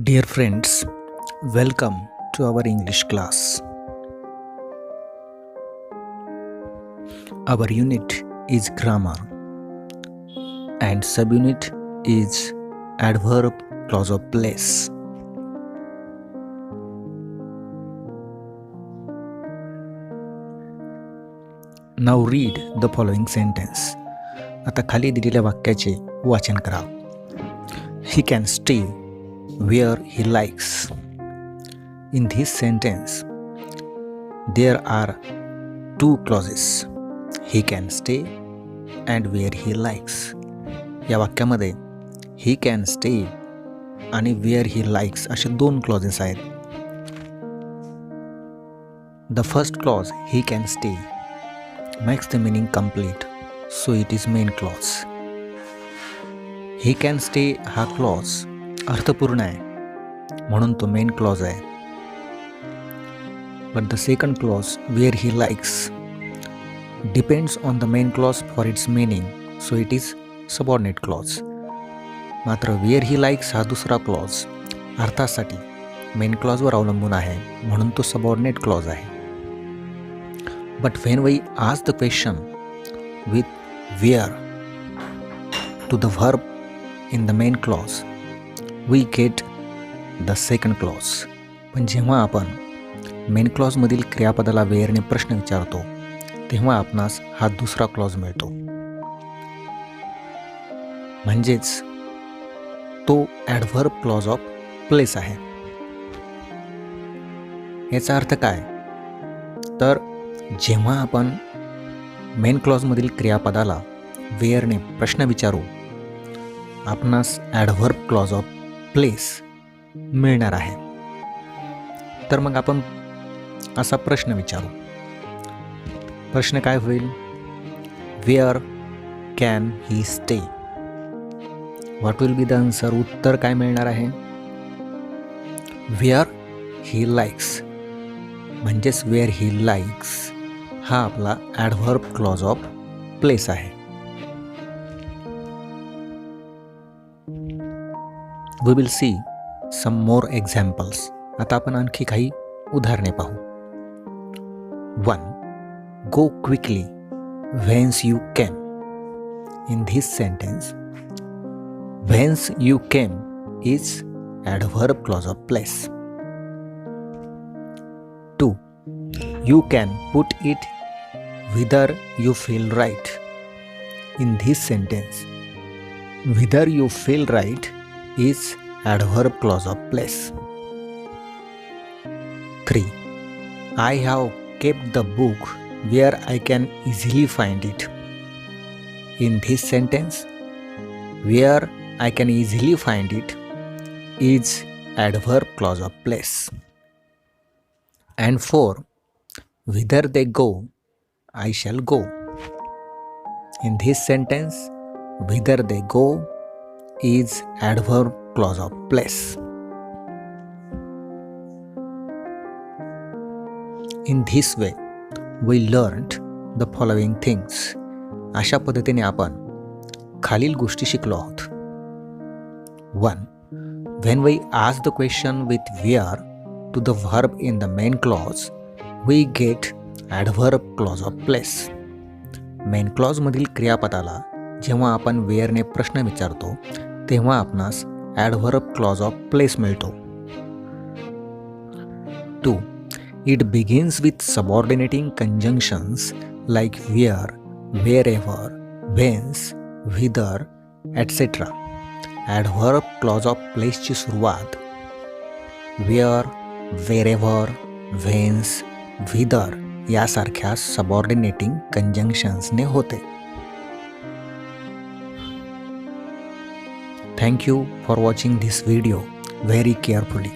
Dear friends, welcome to our English class. Our unit is grammar and subunit is adverb clause of place. Now read the following sentence. आता खाली दिलेल्या वाक्याचे वाचन करा. He can stay where he likes. In this sentence, there are two clauses. He can stay and where he likes. या वाक्यामध्ये he can stay आणि where he likes असे दोन क्लॉजेस आहेत. The first clause, he can stay, makes the meaning complete, so it is main clause. He can stay हा clause अर्थपूर्ण आहे म्हणून तो मेन क्लॉज आहे. But the second clause where he likes depends on the main clause for its meaning, so it is subordinate clause. मात्र where he likes हा दुसरा clause अर्थासाठी main क्लॉजवर अवलंबून आहे म्हणून तो सबऑर्डिनेट क्लॉज आहे. But when we ask the question with where to the verb in the main clause we get the second clause. पण जेव्हा आपण मेन क्लॉजमधील क्रियापदाला वेअरने प्रश्न विचारतो तेव्हा आपणास हा दुसरा क्लॉज मिळतो. म्हणजेच तो ॲडव्हर्ब क्लॉज ऑफ प्लेस आहे. याचा अर्थ काय? तर जेव्हा आपण मेन क्लॉजमधील क्रियापदाला वेअरने प्रश्न विचारू आपणास ॲडव्हर्ब क्लॉज ऑफ प्लेस मिळणार आहे. तर मग आपण असा प्रश्न विचारू. प्रश्न काय होईल? Where can he stay? What will be the answer? उत्तर काय मिळणार आहे? Where he likes. म्हणजेच वेअर ही लाइक्स हा आपला ॲडव्हर्ब क्लॉज ऑफ प्लेस आहे. We will see some more examples. आता आपण आणखी काही उदाहरणे पाहू. 1. Go quickly whence you came. In this sentence, whence you came is adverb clause of place. 2. You can put it whither you feel right. In this sentence, whither you feel right is adverb clause of place. 3. I have kept the book where I can easily find it. In this sentence, where I can easily find it is adverb clause of place. And 4. Whither they go, I shall go. In this sentence, whither they go is adverb clause of place. In this way, we learned the following things. अशा पद्धतीने आपण खालील गोष्टी शिकलो आहोत. 1. When we ask the question with where to the verb in the main clause, we get adverb clause of place. Main clause मधील क्रियापदाला जेव्हा आपण वेअरने प्रश्न विचारतो तेव्हा आपणास ॲडव्हर्ब क्लॉज ऑफ प्लेस मिळतो. 2. It begins with subordinating conjunctions like where, wherever, whence, whither, etc. Adverb clause of प्लेसची सुरुवात where, wherever, whence, whither यासारख्या सबऑर्डिनेटिंग कंजंक्शन्सने होते. Thank you for watching this video very carefully.